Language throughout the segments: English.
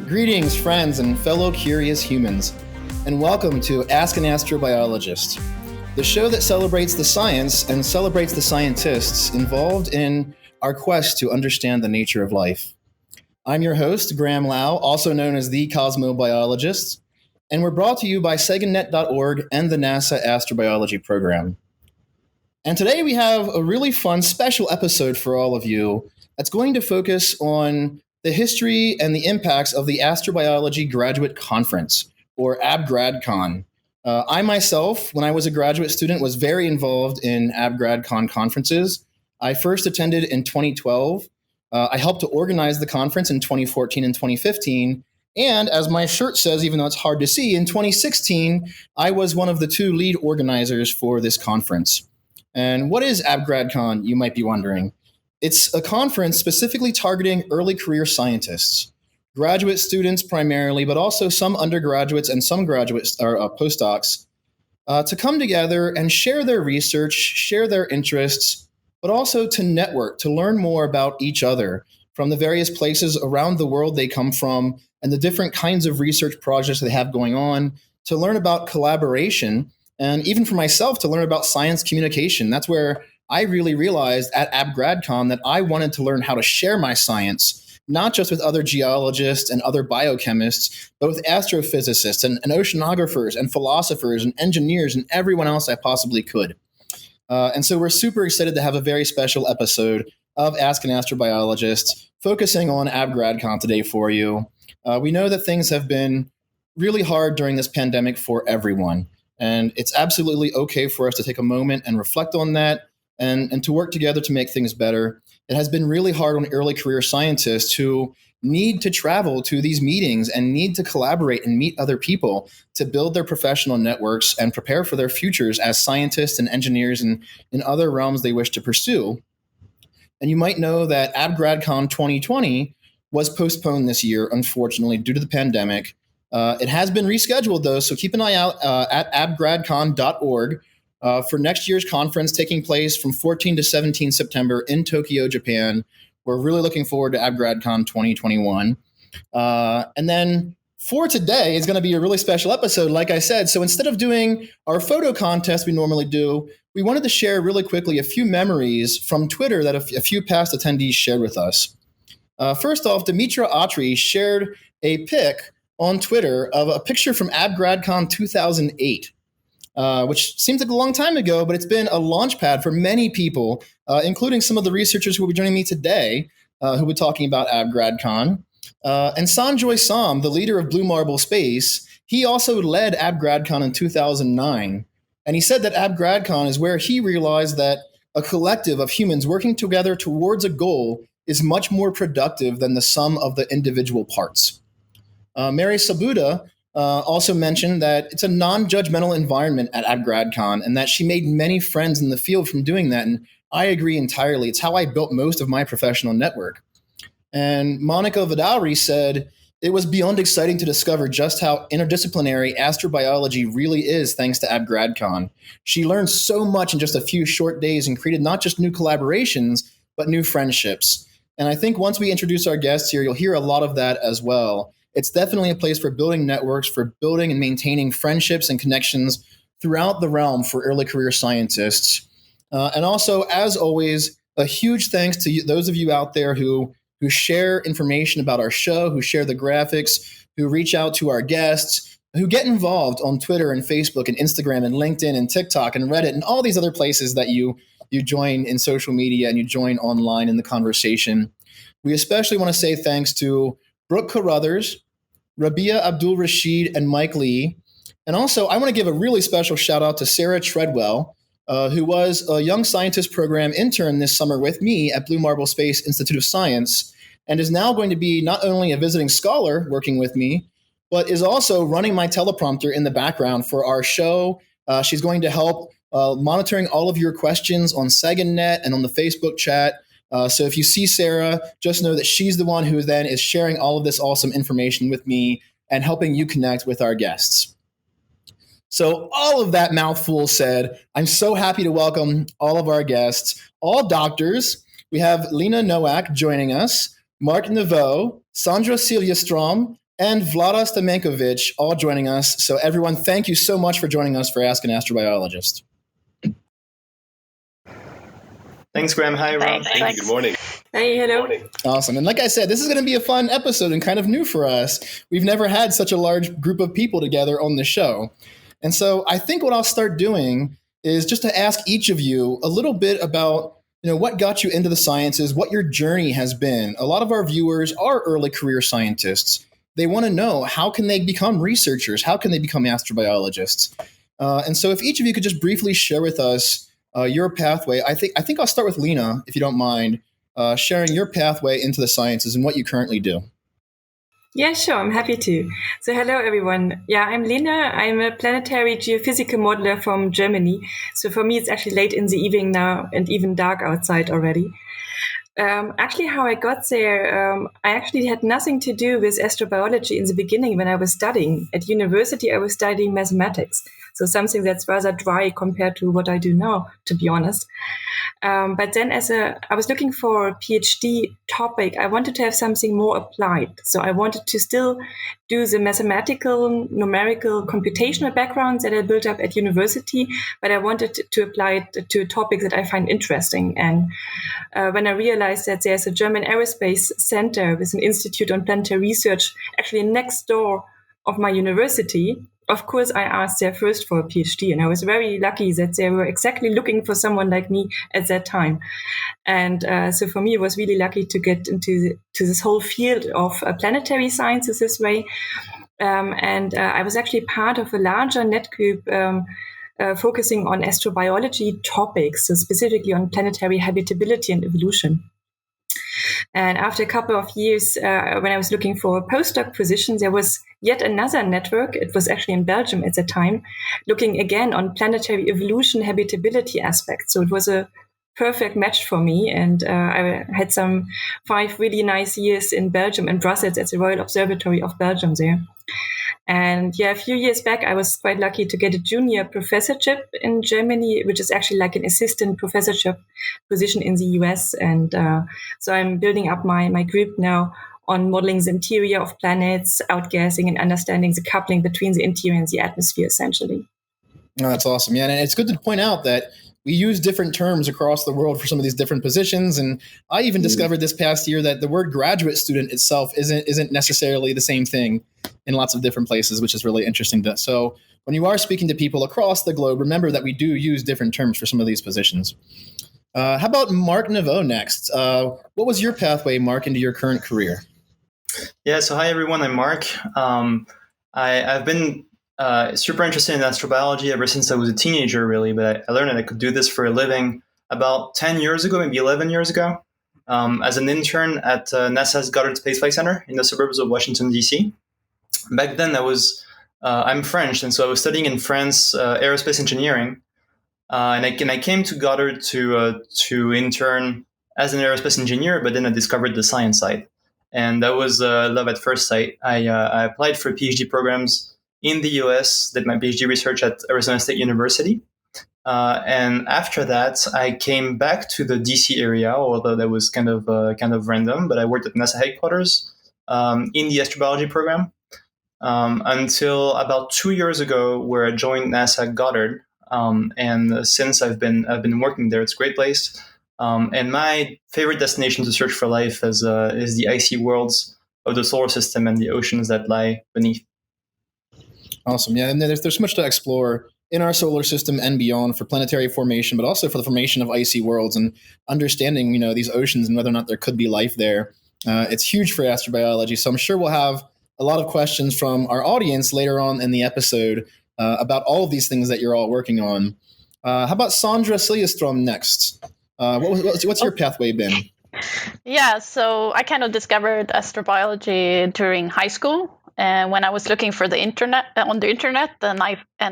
Greetings, friends and fellow curious humans, and welcome to Ask an Astrobiologist, the show that celebrates the science and celebrates the scientists involved in our quest to understand the nature of life. I'm your host, Graham Lau, also known as the Cosmobiologist, and we're brought to you by SegaNet.org and the NASA Astrobiology Program. And today we have a really fun special episode for all of you that's going to focus on the history and the impacts of the Astrobiology Graduate Conference, or AbGradCon. I myself, when I was a graduate student, was very involved in AbGradCon conferences. I first attended in 2012. I helped to organize the conference in 2014 and 2015. And as my shirt says, even though it's hard to see, in 2016, I was one of the two lead organizers for this conference. And what is AbGradCon, you might be wondering? It's a conference specifically targeting early career scientists, graduate students primarily, but also some undergraduates and some graduates or postdocs, to come together and share their research, share their interests, but also to network, to learn more about each other from the various places around the world they come from and the different kinds of research projects they have going on, to learn about collaboration, and even for myself, to learn about science communication. That's where I really realized at AbGradCon that I wanted to learn how to share my science, not just with other geologists and other biochemists, but with astrophysicists and oceanographers and philosophers and engineers and everyone else I possibly could. And so we're super excited to have a very special episode of Ask an Astrobiologist focusing on AbGradCon today for you. We know that things have been really hard during this pandemic for everyone, and it's absolutely okay for us to take a moment and reflect on that and to work together to make things better. It has been really hard on early career scientists who need to travel to these meetings and need to collaborate and meet other people to build their professional networks and prepare for their futures as scientists and engineers and in other realms they wish to pursue. And you might know that AbGradCon 2020 was postponed this year, unfortunately, due to the pandemic. It has been rescheduled, though, so keep an eye out at abgradcon.org for next year's conference taking place from 14 to 17 September in Tokyo, Japan. We're really looking forward to AbGradCon 2021. And then for today is going to be a really special episode, like I said. So instead of doing our photo contest we normally do, we wanted to share really quickly a few memories from Twitter that a few past attendees shared with us. First off, Dimitra Atri shared a pic on Twitter of a picture from AbGradCon 2008. Which seems like a long time ago, but it's been a launch pad for many people, including some of the researchers who will be joining me today, who will be talking about AbGradCon. And Sanjoy Som, the leader of Blue Marble Space, he also led AbGradCon in 2009. And he said that AbGradCon is where he realized that a collective of humans working together towards a goal is much more productive than the sum of the individual parts. Mary Sabuda also mentioned that it's a non-judgmental environment at AbGradCon and that she made many friends in the field from doing that. And I agree entirely. It's how I built most of my professional network. And Monica Vidalri said, it was beyond exciting to discover just how interdisciplinary astrobiology really is thanks to AbGradCon. She learned so much in just a few short days and created not just new collaborations, but new friendships. And I think once we introduce our guests here, you'll hear a lot of that as well. It's definitely a place for building networks, for building and maintaining friendships and connections throughout the realm for early career scientists. And also, as always, a huge thanks to those of you out there who share information about our show, who share the graphics, who reach out to our guests, who get involved on Twitter and Facebook and Instagram and LinkedIn and TikTok and Reddit and all these other places that you join in social media and you join online in the conversation. We especially want to say thanks to Brooke Carruthers, Rabia Abdul Rashid, and Mike Lee. And also, I want to give a really special shout out to Sarah Treadwell, who was a Young Scientist Program intern this summer with me at Blue Marble Space Institute of Science, and is now going to be not only a visiting scholar working with me, but is also running my teleprompter in the background for our show. She's going to help monitoring all of your questions on SegaNet and on the Facebook chat. So if you see Sarah, just know that she's the one who then is sharing all of this awesome information with me and helping you connect with our guests. So all of that mouthful said, I'm so happy to welcome all of our guests, all doctors. We have Lena Nowak joining us, Mark Naveau, Sandra Celia Strom, and Vlada Stamenkovic, all joining us. So everyone, thank you so much for joining us for Ask an Astrobiologist. Thanks, Graham. Hi, everyone. Thank you. Good morning. Hey, hello. Awesome. And like I said, this is going to be a fun episode and kind of new for us. We've never had such a large group of people together on the show. And so I think what I'll start doing is just to ask each of you a little bit about, what got you into the sciences, what your journey has been. A lot of our viewers are early career scientists. They want to know, how can they become researchers? How can they become astrobiologists? And so if each of you could just briefly share with us your pathway. I think I'll start with Lena, if you don't mind, sharing your pathway into the sciences and what you currently do. Yeah, sure. I'm happy to. So hello, everyone. Yeah, I'm Lena. I'm a planetary geophysical modeler from Germany. So for me, it's actually late in the evening now and even dark outside already. Actually, how I got there, I actually had nothing to do with astrobiology in the beginning when I was studying. At university, I was studying mathematics. So something that's rather dry compared to what I do now, to be honest. But then I was looking for a PhD topic, I wanted to have something more applied. So I wanted to still do the mathematical, numerical, computational background that I built up at university, but I wanted to apply it to a topic that I find interesting. And when I realized that there's a German aerospace center with an institute on planetary research actually next door of my university, of course, I asked there first for a PhD, and I was very lucky that they were exactly looking for someone like me at that time. And so for me, it was really lucky to get into this whole field of planetary sciences this way. And I was actually part of a larger net group focusing on astrobiology topics, so specifically on planetary habitability and evolution. And after a couple of years, when I was looking for a postdoc position, there was yet another network. It was actually in Belgium at the time, looking again on planetary evolution habitability aspects. So it was a perfect match for me. And I had some 5 really nice years in Belgium and Brussels at the Royal Observatory of Belgium there. And yeah, a few years back, I was quite lucky to get a junior professorship in Germany, which is actually like an assistant professorship position in the US. And so I'm building up my group now on modeling the interior of planets, outgassing, and understanding the coupling between the interior and the atmosphere, essentially. Oh, that's awesome. Yeah, and it's good to point out that we use different terms across the world for some of these different positions. And I even discovered this past year that the word graduate student itself isn't necessarily the same thing in lots of different places, which is really interesting. So when you are speaking to people across the globe, remember that we do use different terms for some of these positions. How about Mark Naveau next? What was your pathway, Mark, into your current career? Yeah, so hi, everyone. I'm Mark. I've been super interested in astrobiology ever since I was a teenager, really, but I learned that I could do this for a living about 10 years ago, maybe 11 years ago, as an intern at NASA's Goddard Space Flight Center in the suburbs of Washington, D.C. Back then, I'm French, and so I was studying in France aerospace engineering, and I came to Goddard to intern as an aerospace engineer, but then I discovered the science side, and that was love at first sight. I applied for PhD programs in the US, did my PhD research at Arizona State University. And after that, I came back to the DC area, although that was kind of random, but I worked at NASA headquarters in the astrobiology program until about 2 years ago, where I joined NASA Goddard. And since I've been working there, it's a great place. And my favorite destination to search for life is the icy worlds of the solar system and the oceans that lie beneath. Awesome. Yeah, and there's much to explore in our solar system and beyond for planetary formation, but also for the formation of icy worlds and understanding, these oceans and whether or not there could be life there. It's huge for astrobiology. So I'm sure we'll have a lot of questions from our audience later on in the episode about all of these things that you're all working on. How about Sandra Siljeström next? What's your pathway been? Yeah, so I kind of discovered astrobiology during high school. And when I was looking for the internet on the internet, and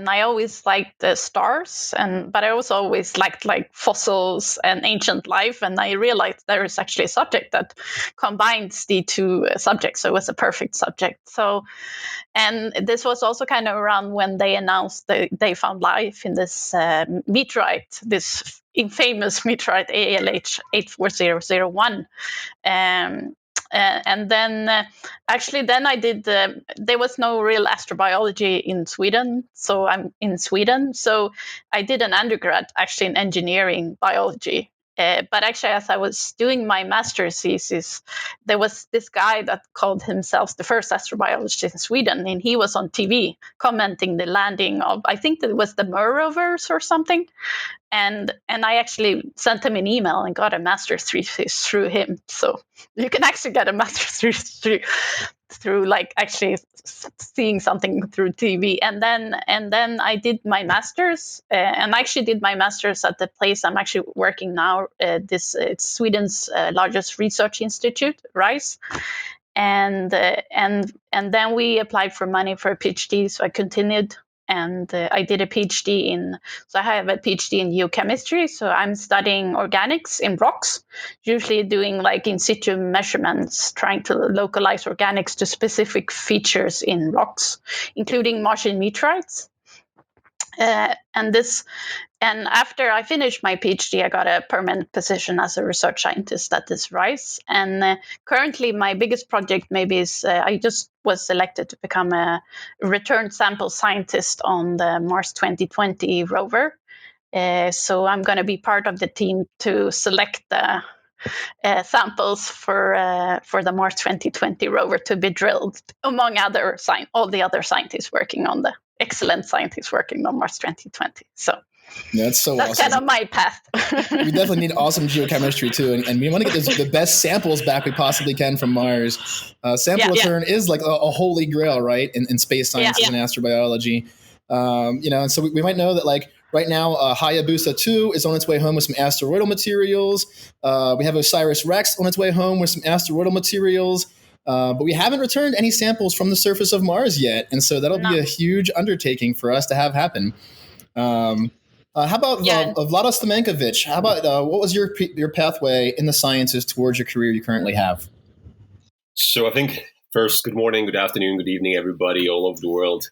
I always liked the stars, but I also always liked like fossils and ancient life. And I realized there is actually a subject that combines the two subjects, so it was a perfect subject. So, and this was also kind of around when they announced they found life in this meteorite, this infamous meteorite ALH 84001. And then then I did there was no real astrobiology in Sweden, so I'm in Sweden, so I did an undergrad actually in engineering biology. But actually, as I was doing my master's thesis, there was this guy that called himself the first astrobiologist in Sweden, and he was on TV commenting the landing of, I think it was the Mir rovers or something. And I actually sent him an email and got a master's thesis through him. So you can actually get a master's thesis through like actually seeing something through TV. And then I did my master's, and I actually did my master's at the place I'm actually working now. It's Sweden's largest research institute, RISE. And then we applied for money for a PhD, so I continued. And I did a PhD so I have a PhD in geochemistry. So I'm studying organics in rocks, usually doing like in situ measurements, trying to localize organics to specific features in rocks, including Martian meteorites. And after I finished my PhD, I got a permanent position as a research scientist at this RISE. And currently, my biggest project maybe is I just was selected to become a return sample scientist on the Mars 2020 rover. So I'm going to be part of the team to select the samples for the Mars 2020 rover to be drilled, among all the other scientists working on excellent scientists working on Mars 2020. So that's awesome. Kind of my path. We definitely need awesome geochemistry too, and we want to get the best samples back we possibly can from Mars. Sample return is like a holy grail, right? In space sciences and astrobiology. And so we might know that like right now, Hayabusa 2 is on its way home with some asteroidal materials. We have OSIRIS-REx on its way home with some asteroidal materials. But we haven't returned any samples from the surface of Mars yet. And so that'll be a huge undertaking for us to have happen. How about Vlada Stamenkovic? How about what was your pathway in the sciences towards your career you currently have? So I think first, good morning, good afternoon, good evening, everybody all over the world.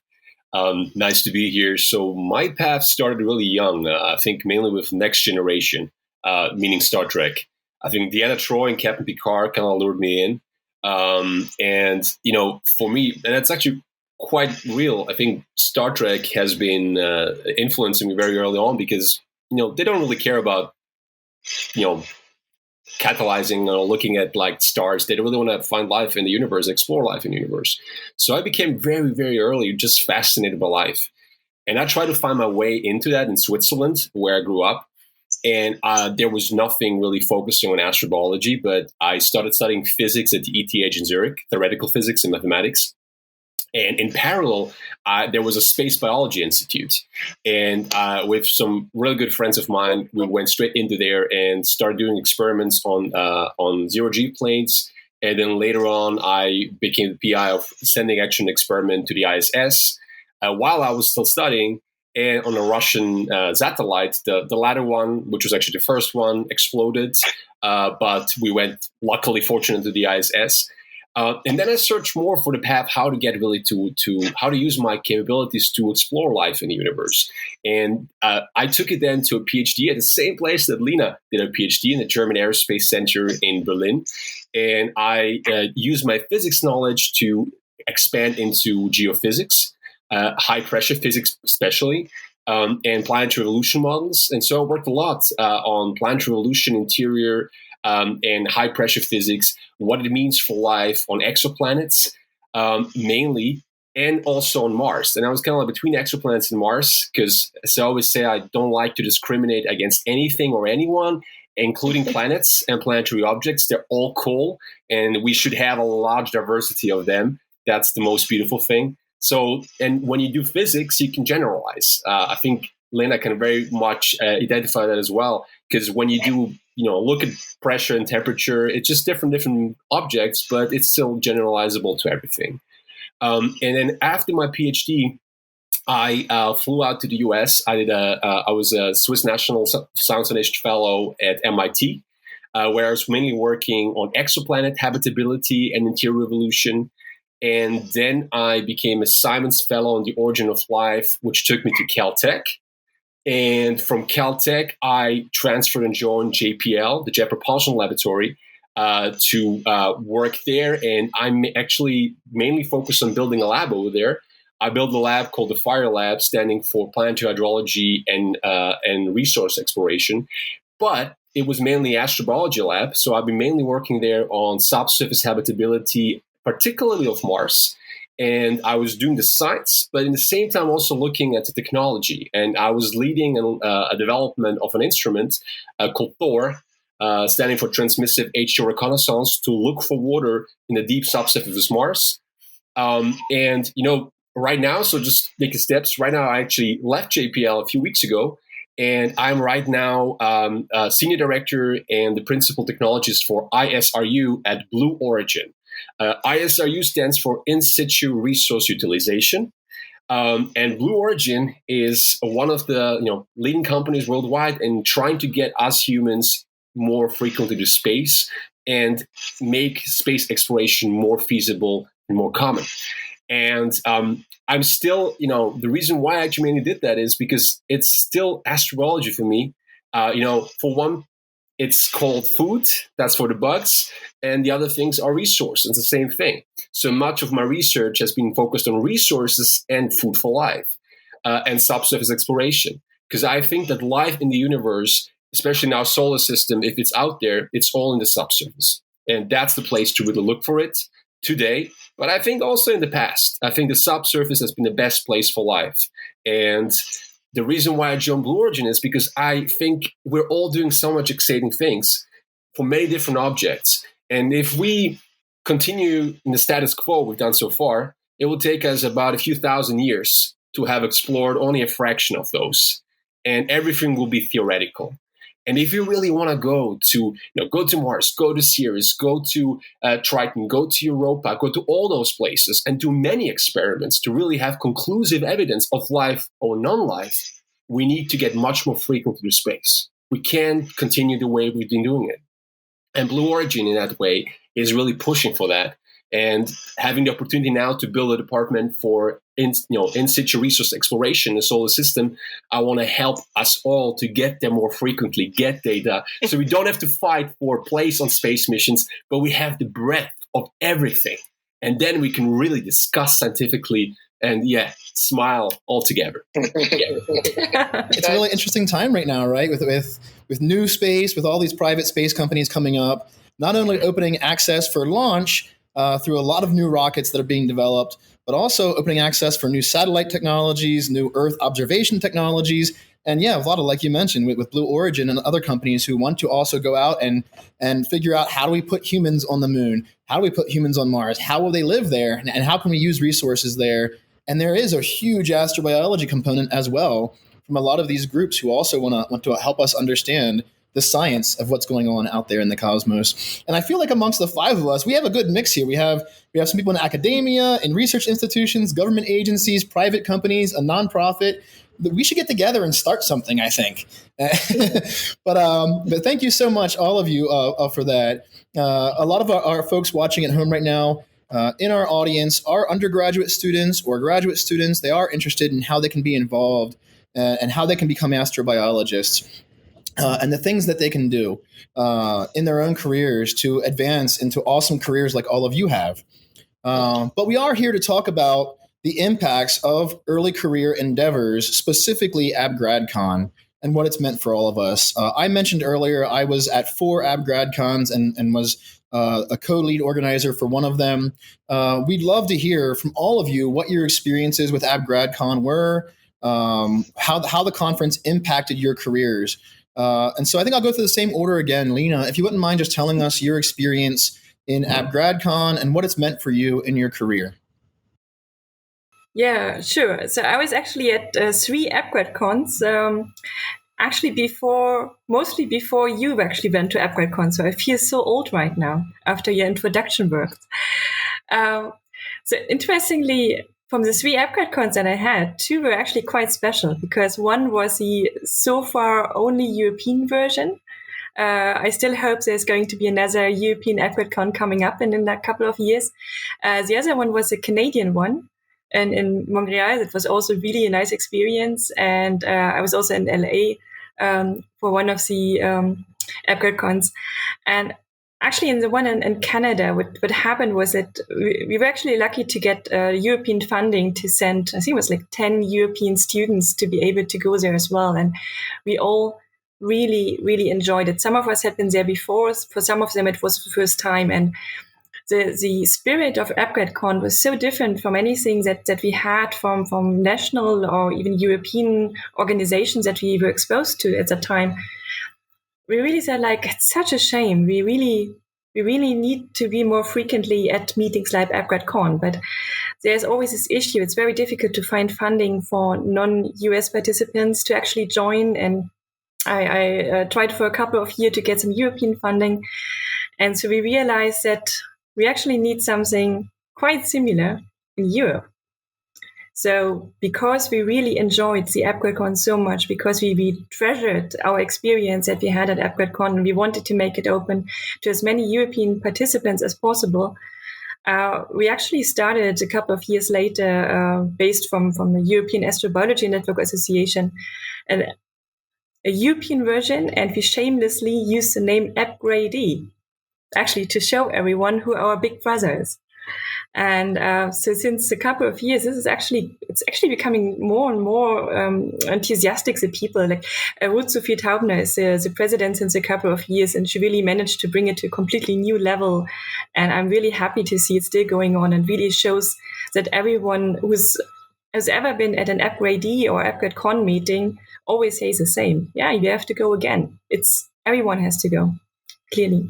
Nice to be here. So my path started really young. I think mainly with Next Generation, meaning Star Trek. I think Deanna Troi and Captain Picard kind of lured me in. And, for me, and that's actually quite real. I think Star Trek has been influencing me very early on because, they don't really care about, catalyzing or looking at like stars. They don't really want to find life in the universe, explore life in the universe. So I became very, very early just fascinated by life. And I tried to find my way into that in Switzerland, where I grew up. And there was nothing really focusing on astrobiology, but I started studying physics at the ETH in Zurich, theoretical physics and mathematics. And in parallel, there was a space biology institute. And with some really good friends of mine, we went straight into there and started doing experiments on zero-G planes. And then later on, I became the PI of sending actually an experiment to the ISS while I was still studying. And on a Russian satellite, the latter one, which was actually the first one, exploded. But we went, luckily, fortunate to the ISS. And then I searched more for the path, how to get really to how to use my capabilities to explore life in the universe. And I took it then to a PhD at the same place that Lina did a PhD in the German Aerospace Center in Berlin. And I used my physics knowledge to expand into geophysics, high pressure physics especially, and planetary evolution models. And so I worked a lot on planetary evolution, interior, and high pressure physics, what it means for life on exoplanets, mainly, and also on Mars. And I was kind of like between exoplanets and Mars, because as I always say, I don't like to discriminate against anything or anyone, including planets and planetary objects. They're all cool, and we should have a large diversity of them. That's the most beautiful thing. So, and when you do physics, you can generalize. I think Lena can very much identify that as well, because when you do, look at pressure and temperature, it's just different objects, but it's still generalizable to everything. And then after my PhD, I flew out to the US. I was a Swiss National Science Foundation Fellow at MIT, where I was mainly working on exoplanet habitability and interior evolution. And then I became a Simons Fellow on the Origin of Life, which took me to Caltech. And from Caltech, I transferred and joined JPL, the Jet Propulsion Laboratory, to work there. And I'm actually mainly focused on building a lab over there. I built a lab called the FIRE Lab, standing for Planetary Hydrology and Resource Exploration. But it was mainly astrobiology lab. So I've been mainly working there on subsurface habitability, particularly of Mars. And I was doing the science, but in the same time also looking at the technology. And I was leading a development of an instrument called THOR, standing for Transmissive H2 Reconnaissance, to look for water in the deep subsurface of Mars. And, right now, so just taking steps, right now I actually left JPL a few weeks ago. And I'm right now senior director and the principal technologist for ISRU at Blue Origin. ISRU stands for In Situ Resource Utilization. And Blue Origin is one of the leading companies worldwide in trying to get us humans more frequently to space and make space exploration more feasible and more common. And I'm still, the reason why I actually mainly did that is because it's still astrobiology for me. For one, it's called food. That's for the bugs. And the other things are resources. It's the same thing. So much of my research has been focused on resources and food for life and subsurface exploration. Because I think that life in the universe, especially in our solar system, if it's out there, it's all in the subsurface. And that's the place to really look for it today. But I think also in the past, I think the subsurface has been the best place for life. And the reason why I joined Blue Origin is because I think we're all doing so much exciting things for many different objects. And if we continue in the status quo we've done so far, it will take us about a few thousand years to have explored only a fraction of those. And everything will be theoretical. And if you really want to go to Mars, go to Ceres, go to Triton, go to Europa, go to all those places and do many experiments to really have conclusive evidence of life or non-life, we need to get much more frequently to space. We can't continue the way we've been doing it. And Blue Origin in that way is really pushing for that. And having the opportunity now to build a department for in situ resource exploration in the solar system, I want to help us all to get there more frequently, get data, so we don't have to fight for a place on space missions, but we have the breadth of everything. And then we can really discuss scientifically and smile all together. It's a really interesting time right now, right? With new space, with all these private space companies coming up, not only opening access for launch through a lot of new rockets that are being developed, but also opening access for new satellite technologies, new Earth observation technologies, and a lot of, like you mentioned, with Blue Origin and other companies who want to also go out and figure out, how do we put humans on the moon? How do we put humans on Mars? How will they live there? And how can we use resources there? And there is a huge astrobiology component as well from a lot of these groups who also want to help us understand the science of what's going on out there in the cosmos. And I feel like amongst the five of us, we have a good mix here. We have some people in academia, in research institutions, government agencies, private companies, a nonprofit. We should get together and start something, I think. But thank you so much, all of you, for that. A lot of our folks watching at home right now in our audience are undergraduate students or graduate students. They are interested in how they can be involved and how they can become astrobiologists. And the things that they can do in their own careers to advance into awesome careers like all of you have. But we are here to talk about the impacts of early career endeavors, specifically AbGradCon, and what it's meant for all of us. I mentioned earlier I was at 4 AbGradCons and was a co-lead organizer for one of them. We'd love to hear from all of you what your experiences with AbGradCon were, how the conference impacted your careers. And so I think I'll go through the same order again. Lena, if you wouldn't mind just telling us your experience in AbGradCon and what it's meant for you in your career. Yeah, sure. So I was actually at 3 AbGradCons, mostly before you actually went to AbGradCon. So I feel so old right now after your introduction worked. So interestingly, from the 3 AbGradCons that I had, 2 were actually quite special because one was the so far only European version. I still hope there's going to be another European AbGradCon coming up in a couple of years. The other one was a Canadian one. And in Montreal, it was also really a nice experience. And I was also in LA for one of the AbGradCons. And actually, in the one in Canada, what happened was that we were actually lucky to get European funding to send, I think it was like 10 European students to be able to go there as well. And we all really, really enjoyed it. Some of us had been there before. For some of them, it was the first time. And the spirit of AppGradCon was so different from anything that we had from national or even European organizations that we were exposed to at that time. We really said, like, it's such a shame. We really need to be more frequently at meetings like AppGradCon, but there's always this issue. It's very difficult to find funding for non-US participants to actually join. And I tried for a couple of years to get some European funding. And so we realized that we actually need something quite similar in Europe. So because we really enjoyed the AppGradCon so much, because we treasured our experience that we had at AppGradCon, and we wanted to make it open to as many European participants as possible, we actually started a couple of years later, based from the European Astrobiology Network Association, a European version, and we shamelessly used the name AppGradE, actually to show everyone who our big brother is. And so since a couple of years, it's actually becoming more and more enthusiastic. The people, like Ruth Sophie Taubner is the president since a couple of years, and she really managed to bring it to a completely new level. And I'm really happy to see it still going on, and really shows that everyone who has ever been at an AppGradE or AppGradCon meeting always says the same. Yeah, you have to go again. Everyone has to go, clearly.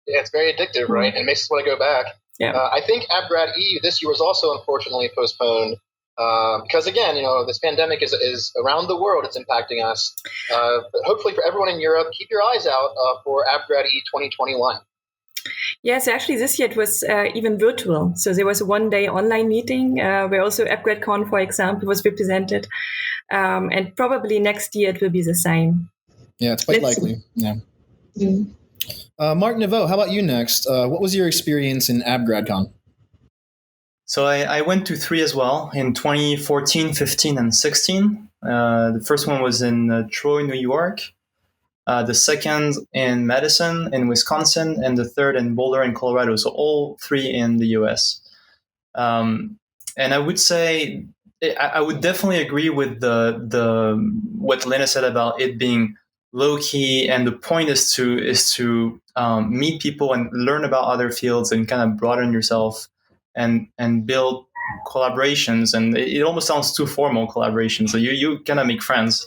Yeah, it's very addictive, right? And it makes us want to go back. Yeah. I think AppGradE this year was also unfortunately postponed because, again, this pandemic is around the world. It's impacting us. But hopefully for everyone in Europe, keep your eyes out for AppGradE 2021. Yeah, so actually this year it was even virtual. So there was a one-day online meeting where also AppGradCon, for example, was represented. And probably next year it will be the same. Yeah, it's quite likely. Yeah. Mm-hmm. Mark Neveu, how about you next? What was your experience in AppGradCon? So I went to 3 as well in 2014, 15, and 16. The first one was in Troy, New York. The second in Madison, in Wisconsin, and the third in Boulder, in Colorado. So all 3 in the US. And I would say, I would definitely agree with what Lena said about it being low key, and the point is to meet people and learn about other fields and kind of broaden yourself and build collaborations. And it almost sounds too formal, collaborations. So you kind of make friends,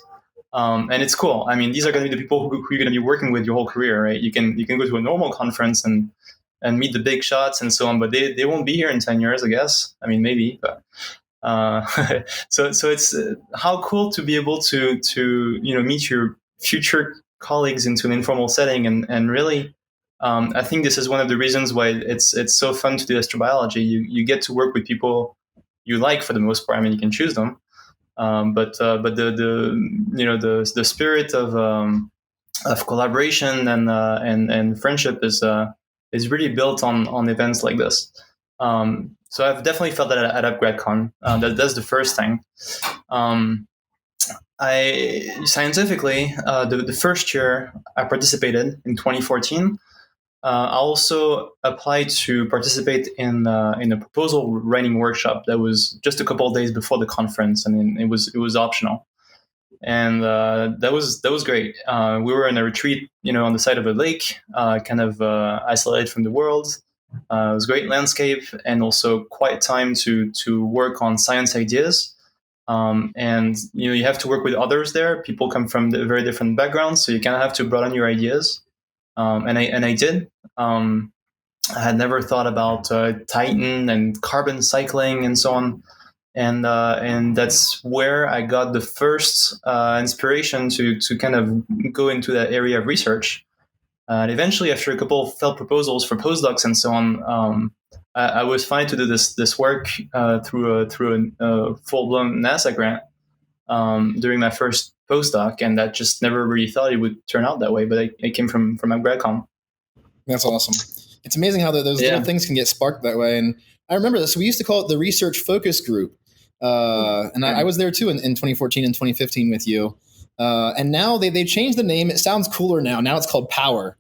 and it's cool. I mean, these are going to be the people who you're going to be working with your whole career, right? You can go to a normal conference and meet the big shots and so on, but they won't be here in 10 years, I guess. I mean, maybe, but. So it's how cool to be able to meet your future colleagues into an informal setting, and really I think this is one of the reasons why it's so fun to do astrobiology. You get to work with people you like for the most part. I mean, you can choose them, but the spirit of collaboration and friendship is really built on events like this. So I've definitely felt that at AppGradCon. That's the first thing. I scientifically, the first year I participated in 2014, I also applied to participate in a proposal writing workshop that was just a couple of days before the conference, and it was optional, and that was great. We were in a retreat, on the side of a lake, kind of isolated from the world. It was great landscape and also quiet time to work on science ideas. And you have to work with others there. People come from very different backgrounds, so you kind of have to broaden your ideas. And I did. I had never thought about Titan and carbon cycling and so on. And that's where I got the first inspiration to kind of go into that area of research. And eventually, after a couple of failed proposals for postdocs and so on, I was fine to do this work through a full-blown NASA grant during my first postdoc, and that just never really thought it would turn out that way. But it came from AppGradCon. That's awesome. It's amazing how those little things can get sparked that way. And I remember this. We used to call it the Research Focus Group, and I was there too in 2014 and 2015 with you. And now they changed the name. It sounds cooler now. Now it's called Power.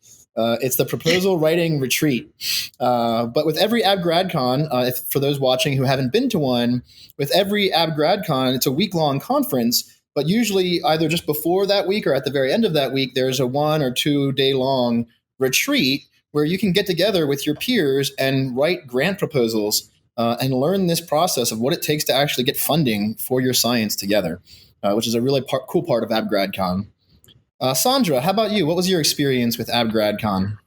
It's the proposal writing retreat. But with every AbGradCon, for those watching who haven't been to one, with every AbGradCon, it's a week-long conference, but usually either just before that week or at the very end of that week, there's a 1 or 2 day long retreat where you can get together with your peers and write grant proposals and learn this process of what it takes to actually get funding for your science together, which is a really cool part of AbGradCon. Sandra, how about you? What was your experience with AbGradCon?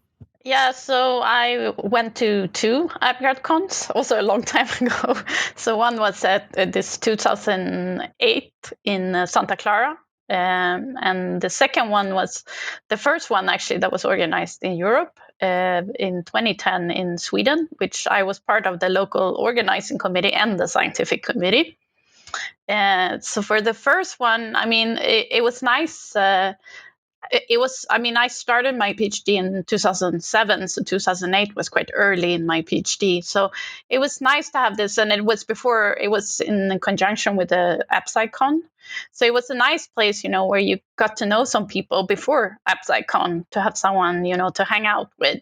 Yeah, so I went to 2 AbGradCons, also a long time ago. So one was at this 2008 in Santa Clara. And the second one was the first one, actually, that was organized in Europe in 2010 in Sweden, which I was part of the local organizing committee and the scientific committee. So for the first one, I mean, it was nice. I started my PhD in 2007, so 2008 was quite early in my PhD. So it was nice to have this, and it was in conjunction with the AbSciCon. So it was a nice place, where you got to know some people before AbSciCon, to have someone, to hang out with.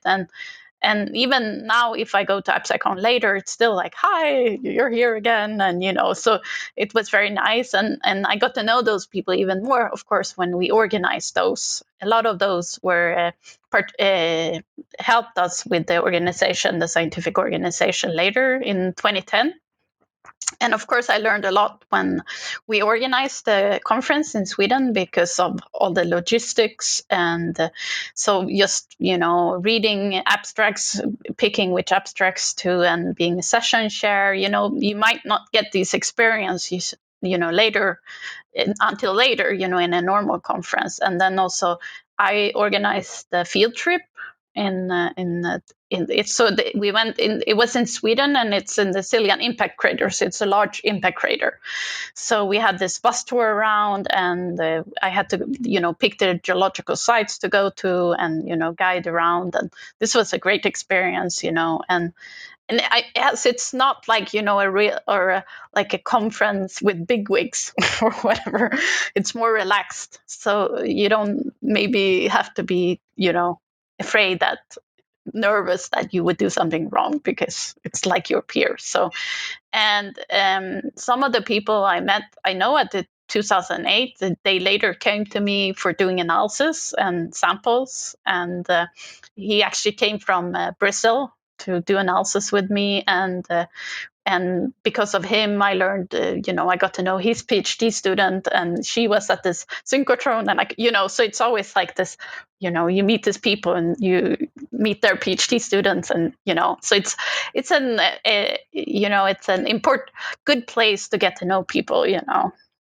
And even now, if I go to AbSciCon later, it's still like, hi, you're here again. And, so it was very nice. And I got to know those people even more, of course, when we organized those. A lot of those were helped us with the organization, the scientific organization later in 2010. And of course, I learned a lot when we organized the conference in Sweden because of all the logistics. And so just, reading abstracts, picking which abstracts to, and being a session chair, you might not get these experiences, later, until later, in a normal conference. And then also I organized the field trip we went in. It was in Sweden, and it's in the Siljan impact crater. So it's a large impact crater. So we had this bus tour around, and I had to, pick the geological sites to go to, and guide around. And this was a great experience, and it's not like a real or like a conference with bigwigs or whatever. It's more relaxed, so you don't maybe have to be afraid nervous that you would do something wrong, because it's like your peers. So, and some of the people I know at the 2008, they later came to me for doing analysis and samples. And he actually came from Brazil to do analysis with me. And because of him, I learned, I got to know his PhD student, and she was at this synchrotron, and so it's always like this, you meet these people and you meet their PhD students, and so it's an important, good place to get to know people,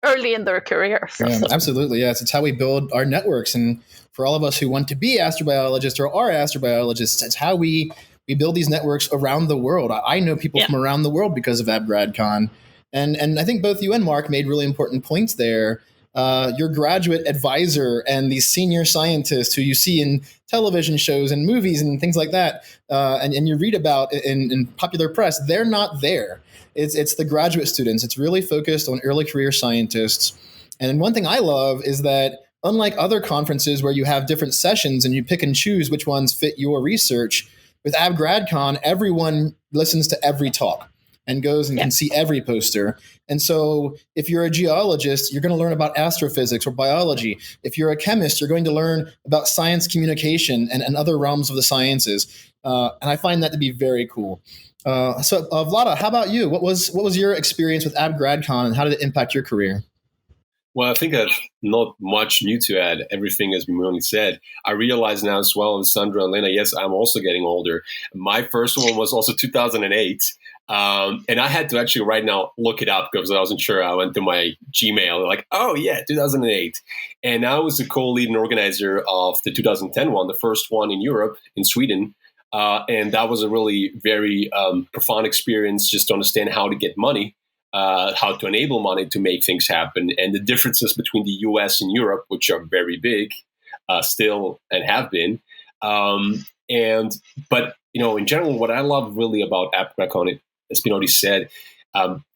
early in their career. So. Yeah, absolutely, yes, it's how we build our networks, and for all of us who want to be astrobiologists or are astrobiologists, it's how we build these networks around the world. I know people from around the world because of AbGradCon. And I think both you and Mark made really important points there. Your graduate advisor and these senior scientists who you see in television shows and movies and things like that, and you read about in popular press, they're not there. It's the graduate students. It's really focused on early career scientists. And one thing I love is that unlike other conferences where you have different sessions and you pick and choose which ones fit your research, with AbGradCon, everyone listens to every talk and goes and can see every poster. And so if you're a geologist, you're going to learn about astrophysics or biology. If you're a chemist, you're going to learn about science communication and other realms of the sciences. And I find that to be very cool. So Vlada, how about you? What was your experience with AbGradCon, and how did it impact your career? Well, I think I've not much new to add. Everything has been really said. I realize now as well, and Sandra and Lena, yes, I'm also getting older. My first one was also 2008. And I had to actually right now look it up because I wasn't sure. I went to my Gmail, like, oh yeah, 2008. And I was the co-lead and organizer of the 2010 one, the first one in Europe, in Sweden. And that was a really very profound experience just to understand how to get money. How to enable money to make things happen, and the differences between the US and Europe, which are very big still and have been. But in general, what I love really about AbGradCon, as Pinoti said,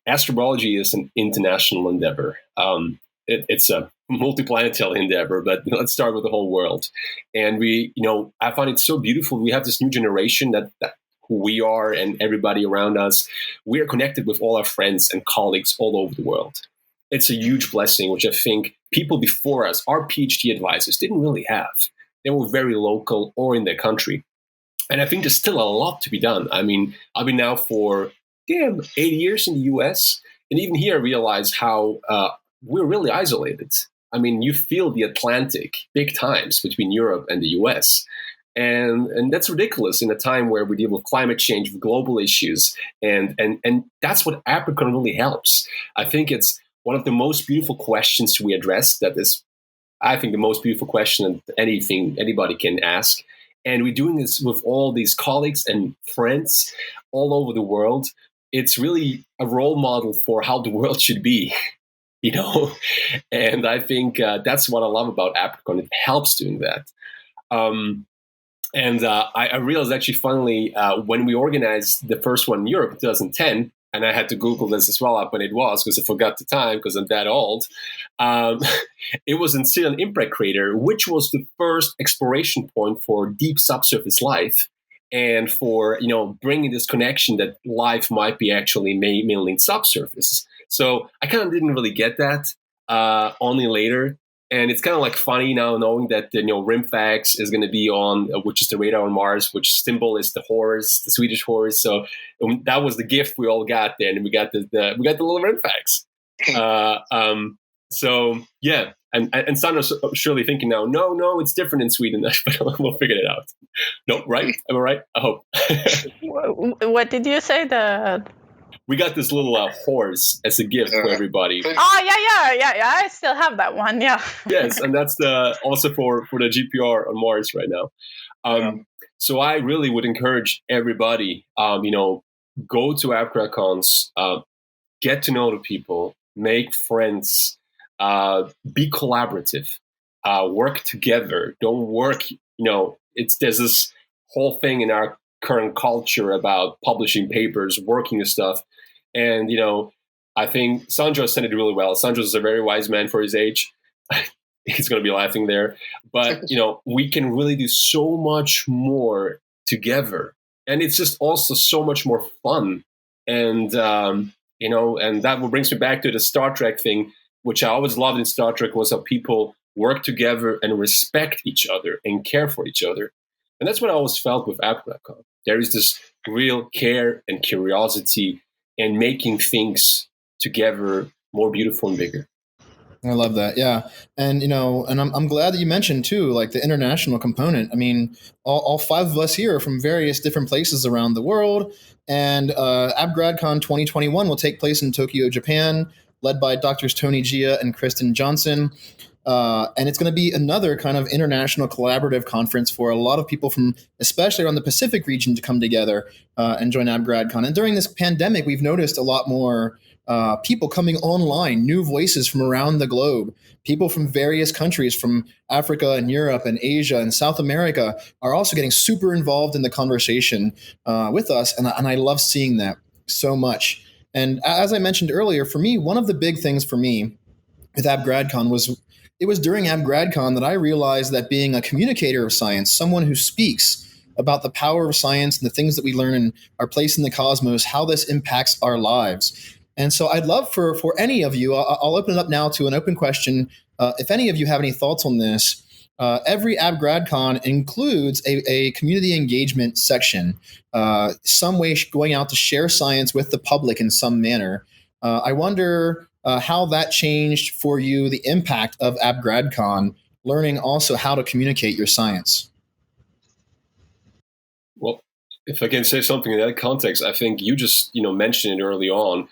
astrobiology is an international endeavor. It's a multiplanetary endeavor, but let's start with the whole world. And I find it so beautiful. We have this new generation that who we are and everybody around us. We are connected with all our friends and colleagues all over the world. It's a huge blessing, which I think people before us, our PhD advisors, didn't really have. They were very local or in their country. And I think there's still a lot to be done. I mean, I've been now for 8 years in the US. And even here, I realize how we're really isolated. I mean, you feel the Atlantic big times between Europe and the US. And that's ridiculous in a time where we deal with climate change, with global issues. And that's what Apricon really helps. I think it's one of the most beautiful questions we address. That is, I think, the most beautiful question that anybody can ask. And we're doing this with all these colleagues and friends all over the world. It's really a role model for how the world should be, And I think that's what I love about Apricon. It helps doing that. I realized actually, finally, when we organized the first one in Europe in 2010, and I had to Google this as well up when it was because I forgot the time because I'm that old. It was in Sirian Impact Crater, which was the first exploration point for deep subsurface life and for, bringing this connection that life might be actually mainly in subsurface. So I kind of didn't really get that only later. And it's kind of like funny now knowing that, RIMFAX is going to be on, which is the radar on Mars, which symbol is the horse, the Swedish horse. So that was the gift we all got then. And we got the little RIMFAX. So yeah. And Sandra's surely thinking now, no, it's different in Sweden. But we'll figure it out. No, right? Am I right? I hope. What did you say? We got this little horse as a gift for everybody. Oh, yeah. I still have that one, yeah. Yes, and that's also for the GPR on Mars right now. So I really would encourage everybody, go to Apricons, get to know the people, make friends, be collaborative, work together. Don't work, there's this whole thing in our current culture about publishing papers, working and stuff. And, I think Sandro said it really well. Sandro is a very wise man for his age. He's going to be laughing there. But, we can really do so much more together. And it's just also so much more fun. And, and that brings me back to the Star Trek thing, which I always loved in Star Trek, was how people work together and respect each other and care for each other. And that's what I always felt with Apricon. There is this real care and curiosity and making things together more beautiful and bigger. I love that. Yeah. And, and I'm glad that you mentioned too, like the international component. I mean, all 5 of us here are from various different places around the world. And AbGradCon 2021 will take place in Tokyo, Japan, led by Drs. Tony Gia and Kristen Johnson. And it's going to be another kind of international collaborative conference for a lot of people from, especially around the Pacific region, to come together and join AbGradCon. And during this pandemic, we've noticed a lot more people coming online, new voices from around the globe. People from various countries, from Africa and Europe and Asia and South America, are also getting super involved in the conversation with us. And I love seeing that so much. And as I mentioned earlier, for me, one of the big things for me with AbGradCon was, it was during AbGradCon that I realized that being a communicator of science, someone who speaks about the power of science and the things that we learn and our place in the cosmos, how this impacts our lives. And so I'd love for any of you, I'll open it up now to an open question. If any of you have any thoughts on this, every AbGradCon includes a community engagement section, some way going out to share science with the public in some manner. I wonder how that changed for you, the impact of AbGradCon, learning also how to communicate your science. Well, if I can say something in that context, I think you just mentioned it early on.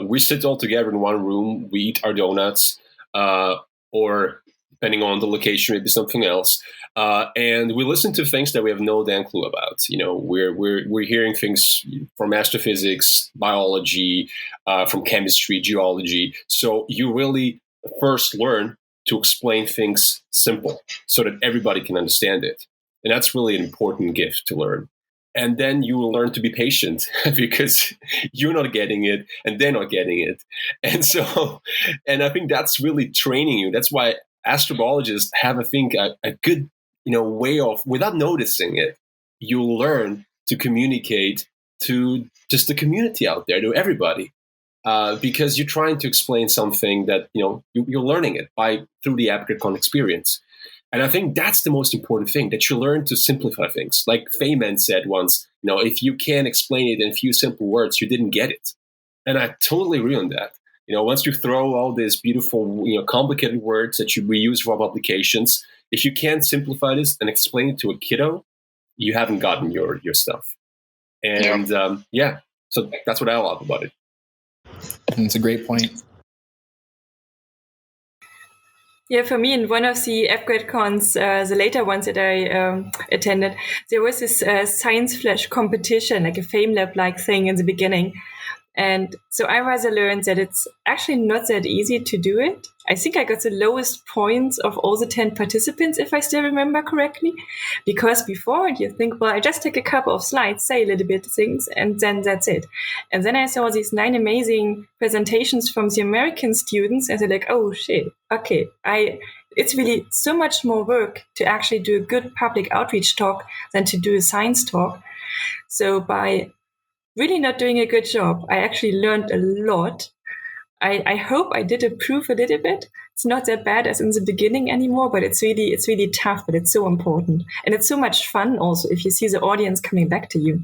We sit all together in one room. We eat our donuts, or depending on the location, maybe something else. And we listen to things that we have no damn clue about. We're hearing things from astrophysics, biology, from chemistry, geology. So you really first learn to explain things simple so that everybody can understand it. And that's really an important gift to learn. And then you will learn to be patient because you're not getting it and they're not getting it. And so, and I think that's really training you. That's why astrobiologists have, I think, a good, way of, without noticing it, you'll learn to communicate to just the community out there, to everybody, because you're trying to explain something that, you're learning it through the AppGradCon experience. And I think that's the most important thing, that you learn to simplify things. Like Feynman said once, if you can't explain it in a few simple words, you didn't get it. And I totally agree on that. Once you throw all these beautiful, complicated words that we use for applications, if you can't simplify this and explain it to a kiddo, you haven't gotten your stuff. And so that's what I love about it. It's a great point. Yeah, for me, in one of the AppGradCons, the later ones that I attended, there was this science flash competition, like a FameLab-like thing in the beginning. And so I rather learned that it's actually not that easy to do it. I think I got the lowest points of all the 10 participants, if I still remember correctly. Because before you think, well, I just take a couple of slides, say a little bit things, and then that's it. And then I saw these 9 amazing presentations from the American students, and they're like, oh shit, okay, it's really so much more work to actually do a good public outreach talk than to do a science talk. So by really not doing a good job, I actually learned a lot. I hope I did improve a little bit. It's not that bad as in the beginning anymore, but it's really tough, but it's so important. And it's so much fun also if you see the audience coming back to you.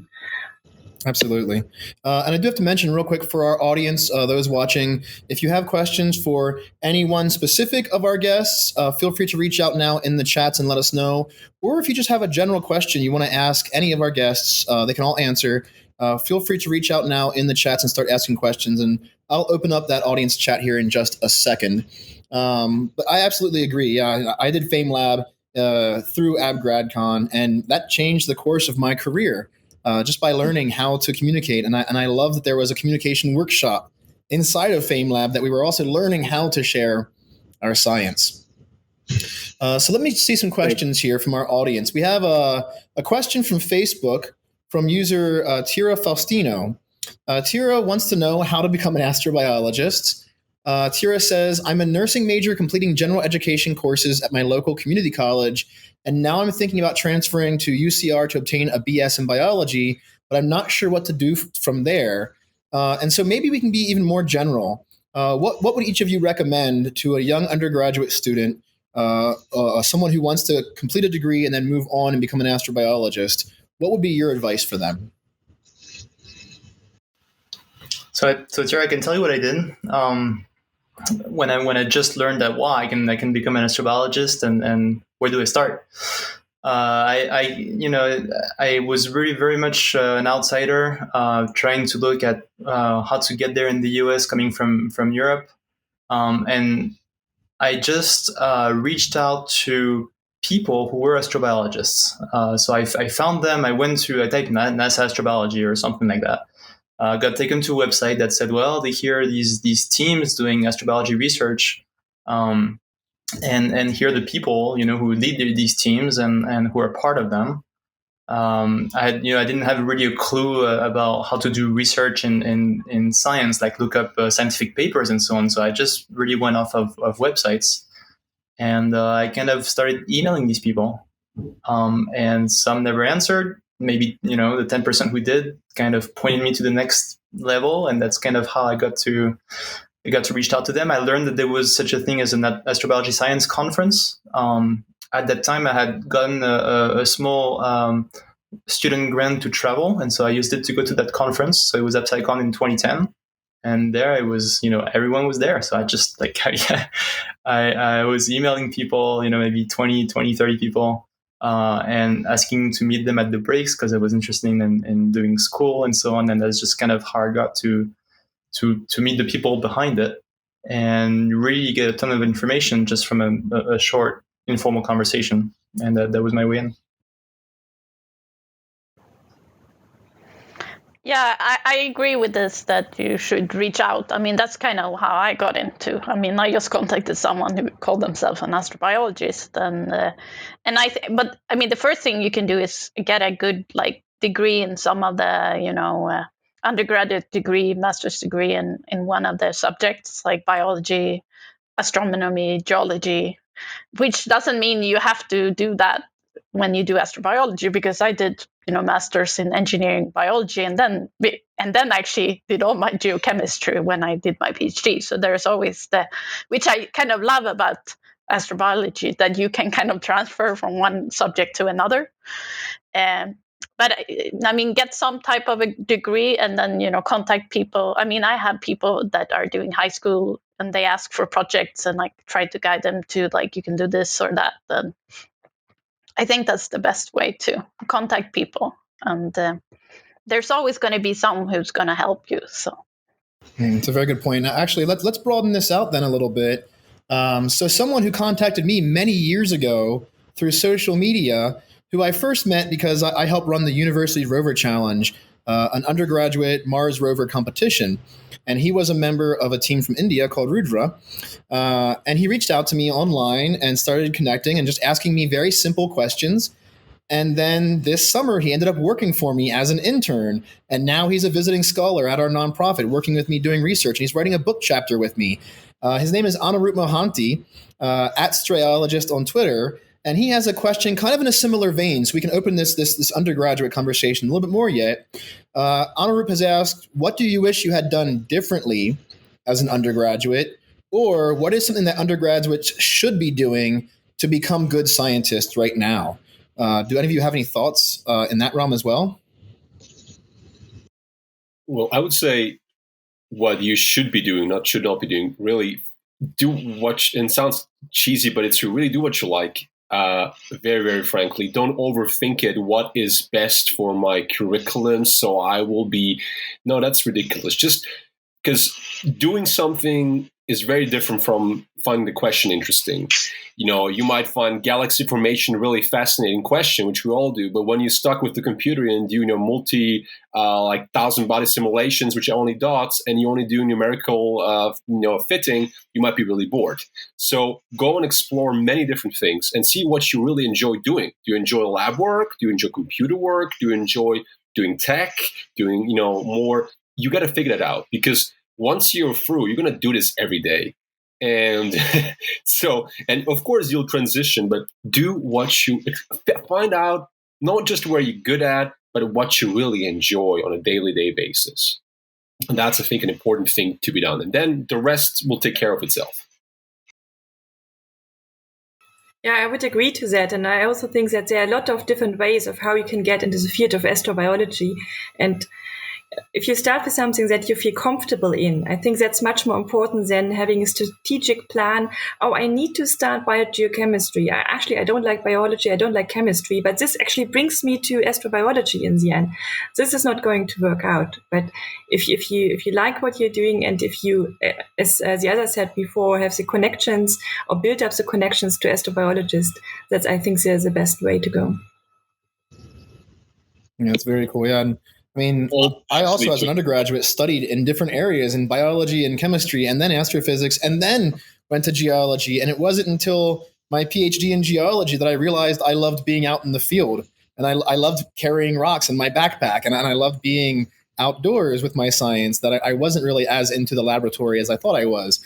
Absolutely. And I do have to mention real quick for our audience, those watching, if you have questions for any one specific of our guests, feel free to reach out now in the chats and let us know. Or if you just have a general question you want to ask any of our guests, they can all answer. Feel free to reach out now in the chats and start asking questions, and I'll open up that audience chat here in just a second. But I absolutely agree. Yeah, I did FameLab through AppGradCon, and that changed the course of my career just by learning how to communicate. And I love that there was a communication workshop inside of FameLab that we were also learning how to share our science. So let me see some questions here from our audience. We have a question from Facebook from user Tira Faustino. Tira wants to know how to become an astrobiologist. Tira says, I'm a nursing major completing general education courses at my local community college, and now I'm thinking about transferring to UCR to obtain a BS in biology, but I'm not sure what to do from there. And so maybe we can be even more general. What would each of you recommend to a young undergraduate student, someone who wants to complete a degree and then move on and become an astrobiologist? What would be your advice for them? So Tara, I can tell you what I did. When I just learned that I can become an astrobiologist, and where do I start? I was very much an outsider, trying to look at how to get there in the US, coming from Europe, and I just reached out to people who were astrobiologists. So I found them. I typed NASA astrobiology or something like that. Got taken to a website that said, well, here are these teams doing astrobiology research, and here are the people who lead these teams and who are part of them. I didn't have really a clue about how to do research in science, like look up scientific papers and so on. So I just really went off of websites. And I kind of started emailing these people, and some never answered. Maybe, the 10% who did kind of pointed me to the next level. And that's kind of how I got to reach out to them. I learned that there was such a thing as an astrobiology science conference. At that time, I had gotten a small student grant to travel. And so I used it to go to that conference. So it was AppSciCon in 2010. And there I was, everyone was there. So I just I was emailing people, maybe 20, 30 people, and asking to meet them at the breaks because I was interested in doing school and so on. And that's just kind of how I got to meet the people behind it and really get a ton of information just from a short informal conversation. And that was my way in. Yeah, I agree with this, that you should reach out. I mean, that's kind of how I got into. I mean, I just contacted someone who called themselves an astrobiologist, but I mean, the first thing you can do is get a good degree in some of the, undergraduate degree, master's degree in one of the subjects like biology, astronomy, geology, which doesn't mean you have to do that when you do astrobiology, because I did, masters in engineering biology, and then actually did all my geochemistry when I did my PhD. So there's always which I kind of love about astrobiology, that you can kind of transfer from one subject to another. But I mean, get some type of a degree and then, contact people. I mean, I have people that are doing high school and they ask for projects, and like try to guide them to like, you can do this or that. And I think that's the best way to contact people. And there's always going to be someone who's going to help you. So it's a very good point. Now, actually, let's broaden this out then a little bit. So someone who contacted me many years ago through social media, who I first met because I helped run the University Rover Challenge, an undergraduate Mars rover competition. And he was a member of a team from India called Rudra. And he reached out to me online and started connecting and just asking me very simple questions. And then this summer, he ended up working for me as an intern. And now he's a visiting scholar at our nonprofit, working with me doing research. And he's writing a book chapter with me. His name is Anurup Mohanty, at Strayologist on Twitter. And he has a question kind of in a similar vein. So we can open this undergraduate conversation a little bit more yet. Anurup has asked, what do you wish you had done differently as an undergraduate? Or what is something that undergraduates should be doing to become good scientists right now? Do any of you have any thoughts in that realm as well? Well, I would say what you should be doing, not should not be doing, really do what, and it sounds cheesy, but it's to really do what you like. Very, very frankly, don't overthink it. What is best for my curriculum? So I will be, no, that's ridiculous. Just because doing something is very different from finding the question interesting. You might find galaxy formation a really fascinating question, which we all do. But when you're stuck with the computer and do multi 1,000 body simulations, which are only dots, and you only do numerical fitting, you might be really bored. So go and explore many different things and see what you really enjoy doing. Do you enjoy lab work? Do you enjoy computer work? Do you enjoy doing tech? Doing more? You got to figure that out, because once you're through, you're going to do this every day. And and of course you'll transition, but do what you find out, not just where you're good at, but what you really enjoy on a day basis. And that's, I think, an important thing to be done. And then the rest will take care of itself. Yeah, I would agree to that. And I also think that there are a lot of different ways of how you can get into the field of astrobiology. And if you start with something that you feel comfortable in, I think that's much more important than having a strategic plan. Oh, I need to start biogeochemistry. I don't like biology. I don't like chemistry, but this actually brings me to astrobiology in the end. This is not going to work out. But if you like what you're doing, and if you, as the other said before, have the connections or build up the connections to astrobiologists, that's, I think, there's the best way to go. Yeah, it's very cool. Yeah. And I mean, I also, as an undergraduate, studied in different areas in biology and chemistry, and then astrophysics, and then went to geology. And it wasn't until my PhD in geology that I realized I loved being out in the field. And I loved carrying rocks in my backpack. And I loved being outdoors with my science, that I wasn't really as into the laboratory as I thought I was.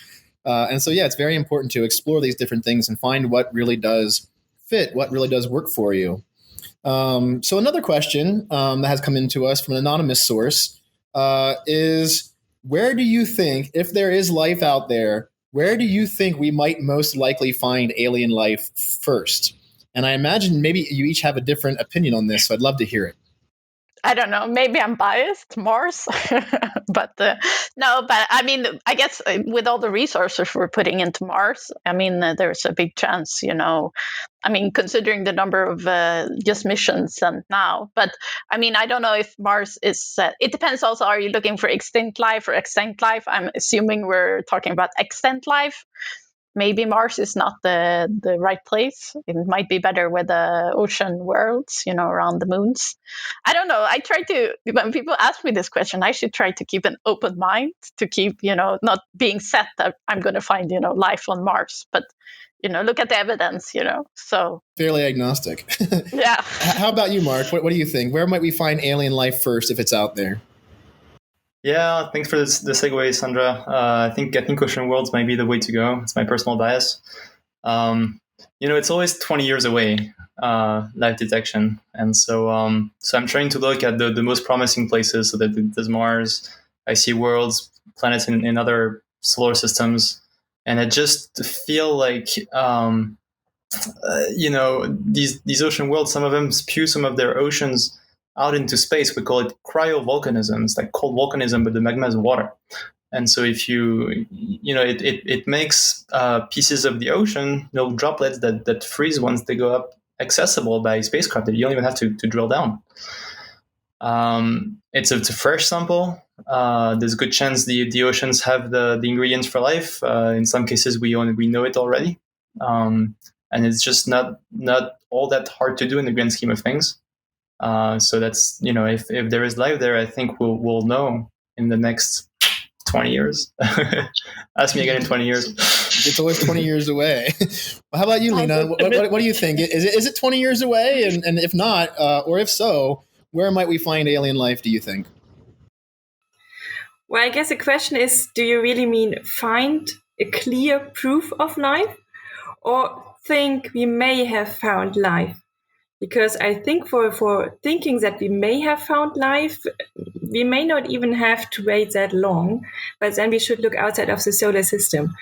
And so, yeah, it's very important to explore these different things and find what really does fit, what really does work for you. So another question that has come into us from an anonymous source is, where do you think, if there is life out there, where do you think we might most likely find alien life first? And I imagine maybe you each have a different opinion on this, so I'd love to hear it. I don't know, maybe I'm biased, Mars, but no, but I mean, I guess with all the resources we're putting into Mars, I mean, there's a big chance, I mean, considering the number of just missions and now, but I mean, I don't know if Mars is, it depends also, are you looking for extinct life or extinct life? I'm assuming we're talking about extant life. maybe Mars is not the right place. It might be better with the ocean worlds, around the moons. I don't know. I try to, when people ask me this question, I should try to keep an open mind, to keep, not being set that I'm going to find, life on Mars, but, look at the evidence, so. Fairly agnostic. Yeah. How about you, Mark? What do you think? Where might we find alien life first if it's out there? Yeah, thanks for the segue, Sandra. I think ocean worlds might be the way to go. It's my personal bias. It's always 20 years away, life detection, and so I'm trying to look at the most promising places. So that there's Mars, I see worlds, planets in other solar systems, and I just feel like these ocean worlds, some of them spew some of their oceans out into space. We call it cryovolcanism. It's like cold volcanism, but the magma is water. And so if it makes pieces of the ocean, droplets that freeze once they go up, accessible by spacecraft that you don't even have to drill down. It's a fresh sample. There's a good chance the oceans have the ingredients for life. In some cases, we know it already. And it's just not all that hard to do in the grand scheme of things. So that's, if there is life there, I think we'll know in the next 20 years. Ask me again in 20 years. It's always 20 years away. Well, how about you, Lena? What do you think? Is it 20 years away? And if not, or if so, where might we find alien life, do you think? Well, I guess the question is, do you really mean find a clear proof of life, or think we may have found life? Because I think for thinking that we may have found life, we may not even have to wait that long, but then we should look outside of the solar system.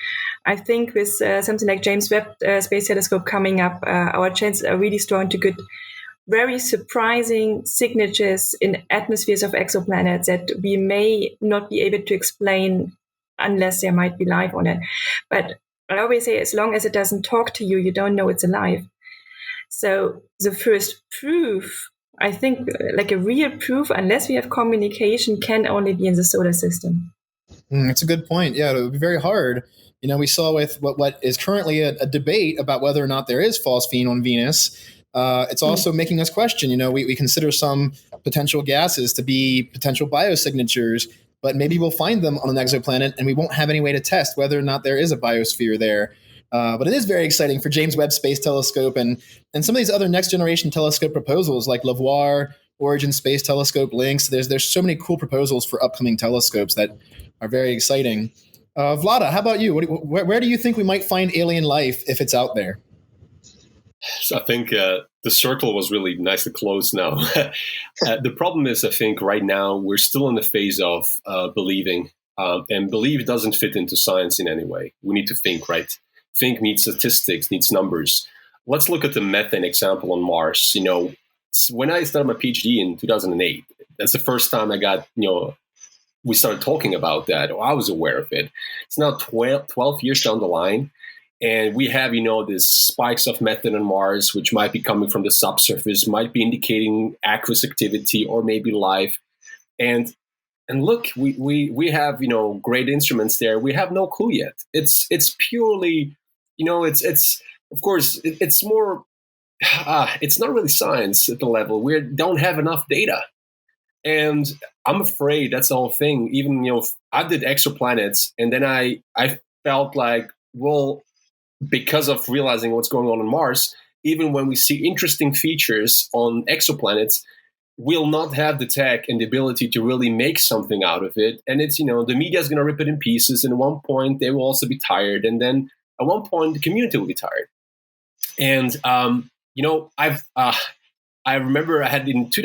I think with something like James Webb Space Telescope coming up, our chances are really strong to get very surprising signatures in atmospheres of exoplanets that we may not be able to explain unless there might be life on it. But I always say, as long as it doesn't talk to you, you don't know it's alive. So the first proof, I think, like a real proof, unless we have communication, can only be in the solar system. That's a good point. Yeah, it would be very hard. We saw with what is currently a debate about whether or not there is phosphine on Venus. It's also making us question, we consider some potential gases to be potential biosignatures, but maybe we'll find them on an exoplanet and we won't have any way to test whether or not there is a biosphere there. But it is very exciting for James Webb Space Telescope and some of these other next generation telescope proposals like LAVOIR, Origin Space Telescope, LYNX. There's so many cool proposals for upcoming telescopes that are very exciting. Vlada, how about you? Where do you think we might find alien life if it's out there? So I think the circle was really nicely closed now. The problem is, I think right now we're still in the phase of believing, and believe doesn't fit into science in any way. We need to think, right? Think needs statistics, needs numbers. Let's look at the methane example on Mars. When I started my PhD in 2008, that's the first time I got, we started talking about that, or I was aware of it. It's now 12 years down the line. And we have, these spikes of methane on Mars, which might be coming from the subsurface, might be indicating aqueous activity or maybe life. And look, we have, great instruments there. We have no clue yet. It's purely, it's of course, it's more, it's not really science at the level. We don't have enough data. And I'm afraid that's the whole thing. Even, I did exoplanets, and then I felt like, well, because of realizing what's going on Mars, even when we see interesting features on exoplanets, we'll not have the tech and the ability to really make something out of it. And it's, the media is going to rip it in pieces. And at one point, they will also be tired. And then at one point, the community will be tired. And, I remember I had in 2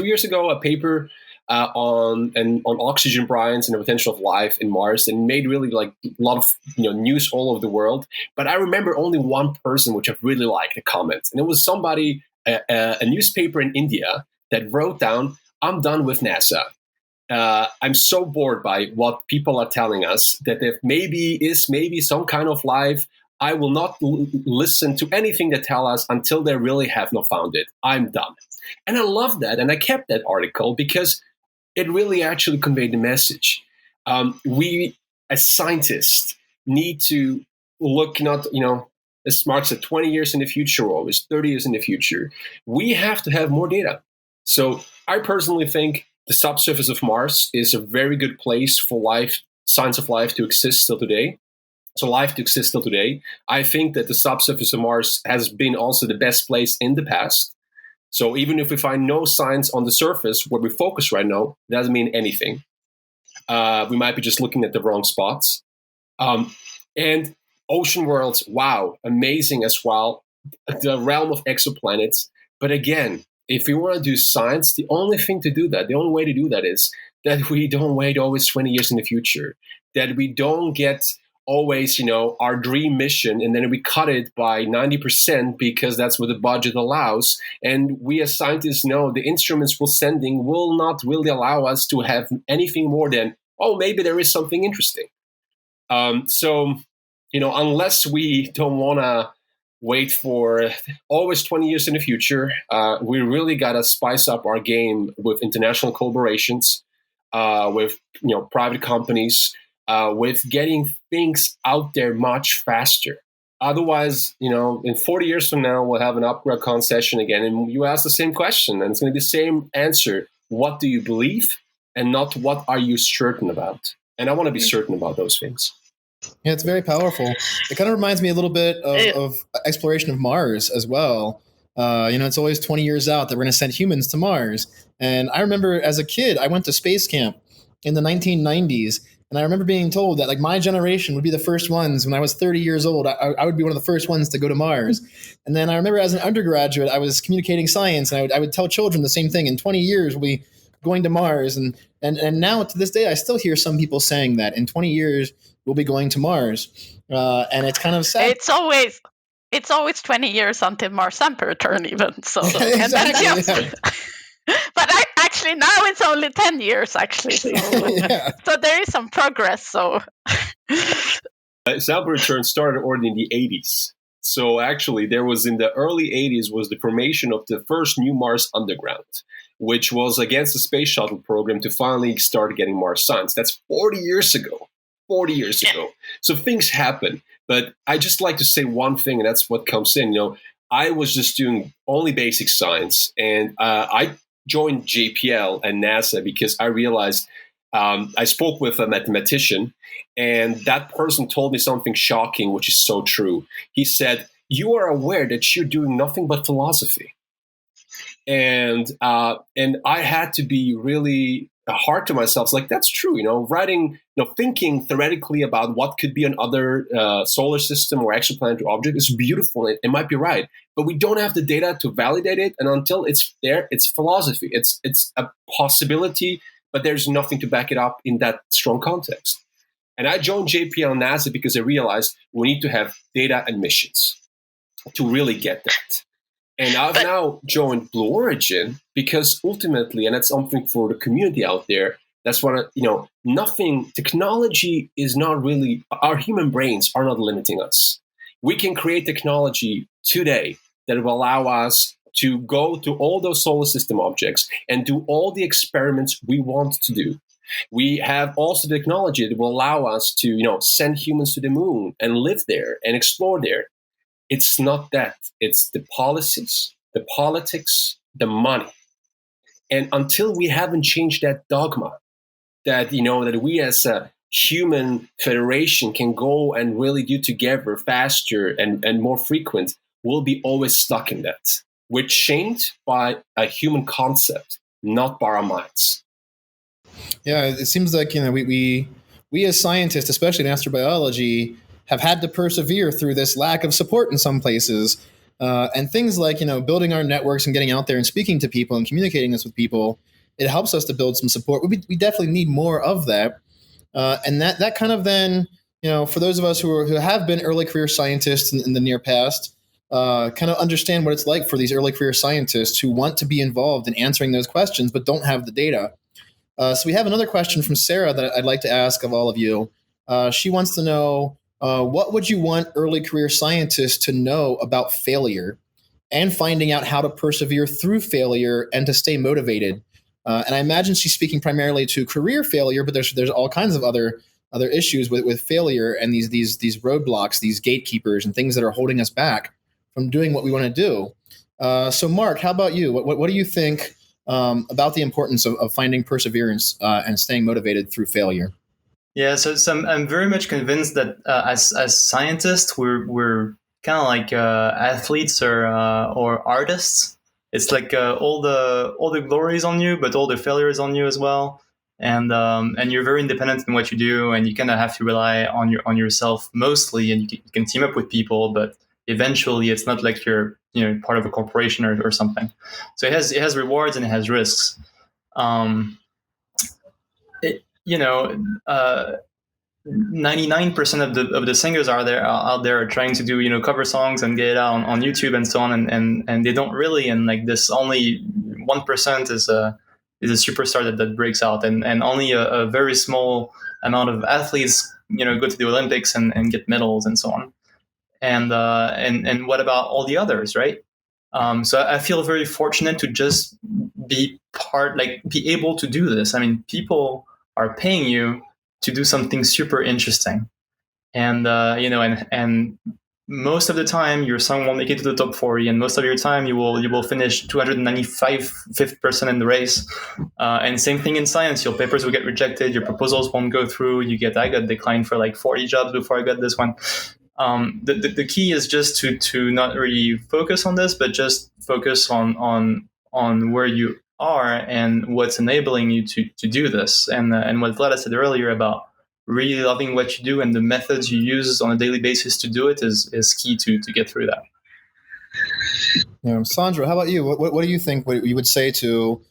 years ago, a paper on oxygen bryons and the potential of life in Mars, and made really like a lot of news all over the world. But I remember only one person which I really liked the comments, and it was somebody, a newspaper in India, that wrote down, "I'm done with NASA. I'm so bored by what people are telling us that there maybe some kind of life. I will not listen to anything they tell us until they really have not found it. I'm done." And I love that, and I kept that article because it really actually conveyed the message. We, as scientists, need to look not, as Mark said, 20 years in the future or always 30 years in the future. We have to have more data. So I personally think the subsurface of Mars is a very good place for life, signs of life to exist still today. So life to exist still today. I think that the subsurface of Mars has been also the best place in the past. So even if we find no signs on the surface where we focus right now, it doesn't mean anything. We might be just looking at the wrong spots. And ocean worlds, wow, amazing as well. The realm of exoplanets. But again, if we want to do science, the only way to do that is that we don't wait always 20 years in the future, that we don't get always, our dream mission, and then we cut it by 90% because that's what the budget allows. And we as scientists know the instruments we're sending will not really allow us to have anything more than, maybe there is something interesting. So, unless we don't want to wait for always 20 years in the future, we really got to spice up our game with international collaborations, with, private companies, with getting things out there much faster. Otherwise, in 40 years from now, we'll have an UpGradCon session again, and you ask the same question, and it's going to be the same answer. What do you believe, and not what are you certain about? And I want to be certain about those things. Yeah, it's very powerful. It kind of reminds me a little bit of exploration of Mars as well. It's always 20 years out that we're going to send humans to Mars. And I remember as a kid, I went to space camp in the 1990s. And I remember being told that like my generation would be the first ones when I was 30 years old. I would be one of the first ones to go to Mars. And then I remember as an undergraduate, I was communicating science, and I would tell children the same thing. In 20 years, we'll be going to Mars. And now to this day, I still hear some people saying that in 20 years, we'll be going to Mars. And it's kind of sad. It's always 20 years until Mars sample return even. So, exactly, But actually now it's only 10 years actually. So, so there is some progress. So sample return started already in the 80s. So actually there was in the early 80s was the formation of the first new Mars underground, which was against the space shuttle program to finally start getting Mars science. That's 40 years ago. 40 years ago. So things happen. But I just like to say one thing, and that's what comes in. I was just doing only basic science, and I joined JPL and NASA because I realized I spoke with a mathematician, and that person told me something shocking, which is so true. He said, "You are aware that you're doing nothing but philosophy." And I had to be really hard to myself. It's like, that's true, writing, thinking theoretically about what could be another solar system or exoplanetary object is beautiful. It might be right, but we don't have the data to validate it. And until it's there, it's philosophy. It's a possibility, but there's nothing to back it up in that strong context. And I joined JPL and NASA because I realized we need to have data and missions to really get that. And I've now joined Blue Origin because ultimately, and that's something for the community out there, that's what, technology is not really, our human brains are not limiting us. We can create technology today that will allow us to go to all those solar system objects and do all the experiments we want to do. We have also technology that will allow us to, send humans to the moon and live there and explore there. It's not that. It's the policies, the politics, the money. And until we haven't changed that dogma, that, that we as a human federation can go and really do together faster and more frequent, we'll be always stuck in that. We're chained by a human concept, not by our minds. Yeah, it seems like, we as scientists, especially in astrobiology, have had to persevere through this lack of support in some places. And things like, building our networks and getting out there and speaking to people and communicating this with people, it helps us to build some support. We definitely need more of that. And that kind of then, for those of us who have been early career scientists in the near past, kind of understand what it's like for these early career scientists who want to be involved in answering those questions but don't have the data. So we have another question from Sarah that I'd like to ask of all of you. She wants to know, what would you want early career scientists to know about failure and finding out how to persevere through failure and to stay motivated? And I imagine she's speaking primarily to career failure, but there's all kinds of other other issues with failure and these roadblocks, these gatekeepers, and things that are holding us back from doing what we want to do. So, Mark, how about you? What do you think about the importance of finding perseverance and staying motivated through failure? Yeah, so I'm very much convinced that as scientists, we're kind of like athletes or artists. It's like all the glory is on you, but all the failure is on you as well. And you're very independent in what you do, and you kind of have to rely on yourself mostly. And you can team up with people, but eventually, it's not like you're part of a corporation or something. So it has rewards and it has risks. 99% of the singers out there are trying to do cover songs and get it out on YouTube and so on, and they don't really, and like this only 1% is a superstar that breaks out, and only a very small amount of athletes go to the Olympics and get medals and so on, and what about all the others, right? So I feel very fortunate to just be able to do this. I mean, people are paying you to do something super interesting, and and most of the time your song won't make it to the top 40, and most of your time you will finish 295th person in the race. And same thing in science, your papers will get rejected, your proposals won't go through. I got declined for like 40 jobs before I got this one. The key is just to not really focus on this, but just focus on where you are and what's enabling you to do this. And what Vlada said earlier about really loving what you do and the methods you use on a daily basis to do it is key to get through that. Sandra, how about you? What do you think what you would say to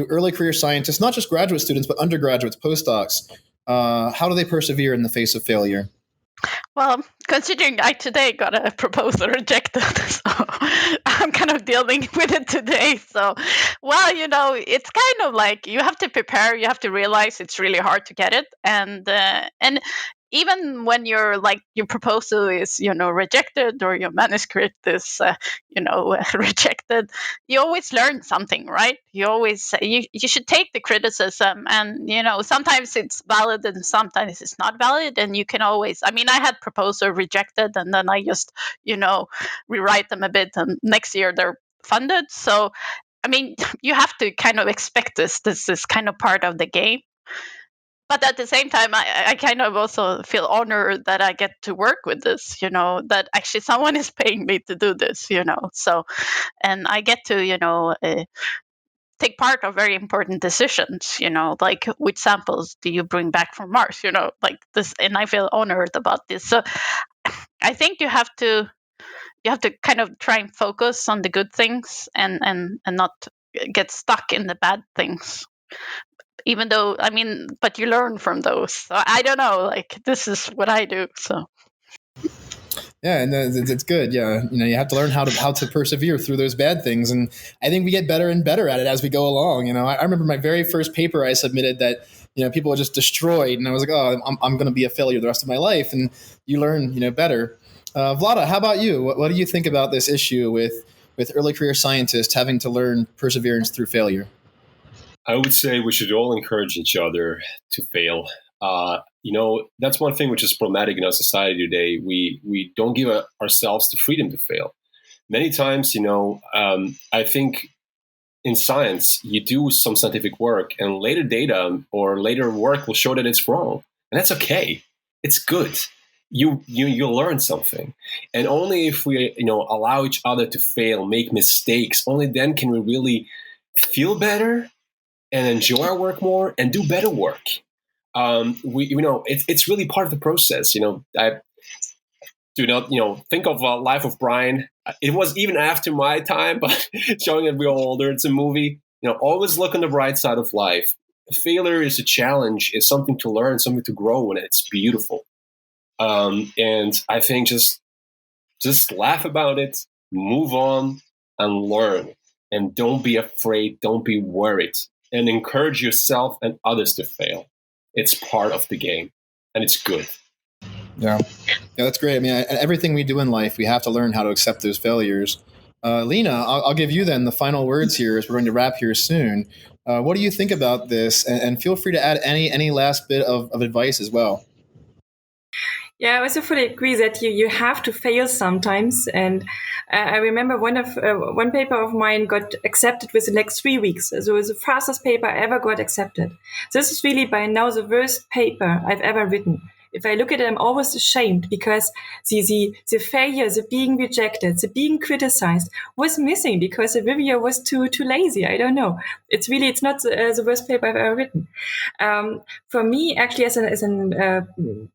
early career scientists, not just graduate students, but undergraduates, postdocs? How do they persevere in the face of failure? Well, considering I today got a proposal rejected, so I'm kind of dealing with it today. So, well, it's kind of like you have to prepare. You have to realize it's really hard to get it, and even when your proposal is rejected, or your manuscript is rejected, you always learn something, right? You always you should take the criticism, and sometimes it's valid and sometimes it's not valid, and you can always, I had proposal rejected, and then I just rewrite them a bit, and next year they're funded. So you have to kind of expect this is kind of part of the game. But at the same time, I kind of also feel honored that I get to work with this, that actually someone is paying me to do this, so, and I get to, take part of very important decisions, like which samples do you bring back from Mars, like this, and I feel honored about this. So I think you have to kind of try and focus on the good things and not get stuck in the bad things. Even though, but you learn from those. So I don't know, this is what I do. So. Yeah, and it's good. Yeah, you have to learn how to persevere through those bad things, and I think we get better and better at it as we go along. I remember my very first paper I submitted that people were just destroyed, and I was like, oh, I'm going to be a failure the rest of my life. And you learn better. Vlada, how about you? What do you think about this issue with early career scientists having to learn perseverance through failure? I would say we should all encourage each other to fail. That's one thing which is problematic in our society today. We don't give ourselves the freedom to fail. Many times, I think in science, you do some scientific work and later data or later work will show that it's wrong. And that's okay. It's good. You'll learn something. And only if we, allow each other to fail, make mistakes, only then can we really feel better and enjoy our work more and do better work. It's really part of the process. I do not, think of Life of Brian. It was even after my time, but showing that we're older, it's a movie. Always look on the bright side of life. Failure is a challenge, is something to learn, something to grow, and it's beautiful. And I think just laugh about it, move on, and learn. And don't be afraid, don't be worried. And encourage yourself and others to fail. It's part of the game, and it's good. Yeah, that's great. Everything we do in life, we have to learn how to accept those failures. Lena, I'll give you then the final words here as we're going to wrap here soon. What do you think about this? And feel free to add any last bit of advice as well. Yeah, I also fully agree that you have to fail sometimes. And I remember one paper of mine got accepted within like 3 weeks. So it was the fastest paper I ever got accepted. This is really by now the worst paper I've ever written. If I look at it, I'm always ashamed because the failure, the being rejected, the being criticized was missing because the reviewer was too lazy. I don't know. It's not the worst paper I've ever written. For me, actually, as a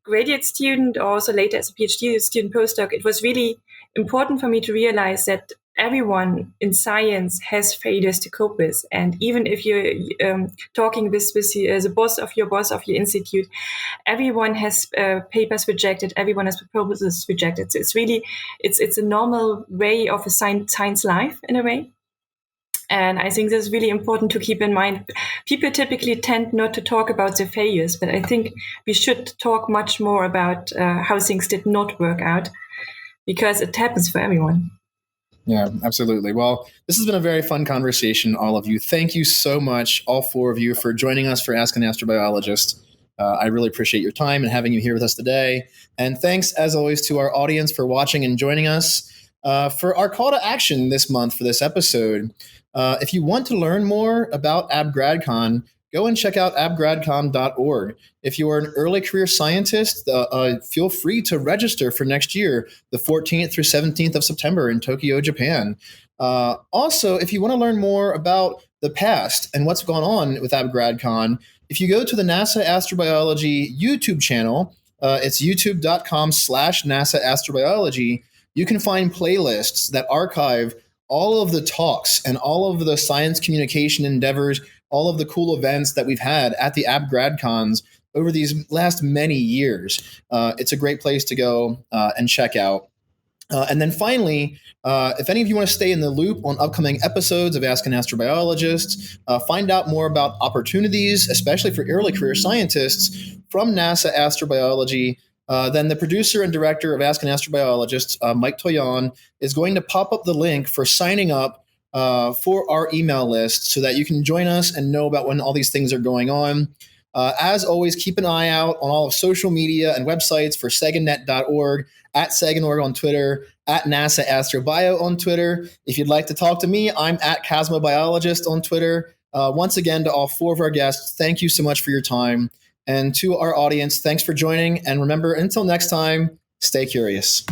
graduate student, or also later as a PhD student postdoc, it was really important for me to realize that everyone in science has failures to cope with. And even if you're talking with the boss of your institute, everyone has papers rejected, everyone has proposals rejected. So it's a normal way of a science life in a way. And I think this is really important to keep in mind. People typically tend not to talk about their failures, but I think we should talk much more about how things did not work out, because it happens for everyone. Yeah, absolutely. Well, this has been a very fun conversation, all of you. Thank you so much, all four of you, for joining us for Ask an Astrobiologist. I really appreciate your time and having you here with us today. And thanks, as always, to our audience for watching and joining us. For our call to action this month for this episode, if you want to learn more about AbGradCon, go and check out abgradcon.org. If you are an early career scientist, feel free to register for next year, the 14th through 17th of September in Tokyo, Japan. Also, if you want to learn more about the past and what's gone on with AbGradCon, if you go to the NASA Astrobiology YouTube channel, it's youtube.com/NASA Astrobiology, you can find playlists that archive all of the talks and all of the science communication endeavors, all of the cool events that we've had at the AbGradCons over these last many years. It's a great place to go and check out. And then finally, if any of you want to stay in the loop on upcoming episodes of Ask an Astrobiologist, find out more about opportunities, especially for early career scientists from NASA Astrobiology, then the producer and director of Ask an Astrobiologist, Mike Toyon, is going to pop up the link for signing up for our email list so that you can join us and know about when all these things are going on. As always, keep an eye out on all of social media and websites for SaganNet.org, at SaganOrg on Twitter, at NASA Astrobio on Twitter. If you'd like to talk to me, I'm at Cosmobiologist on Twitter. Once again, to all four of our guests, thank you so much for your time. And to our audience, thanks for joining. And remember, until next time, stay curious.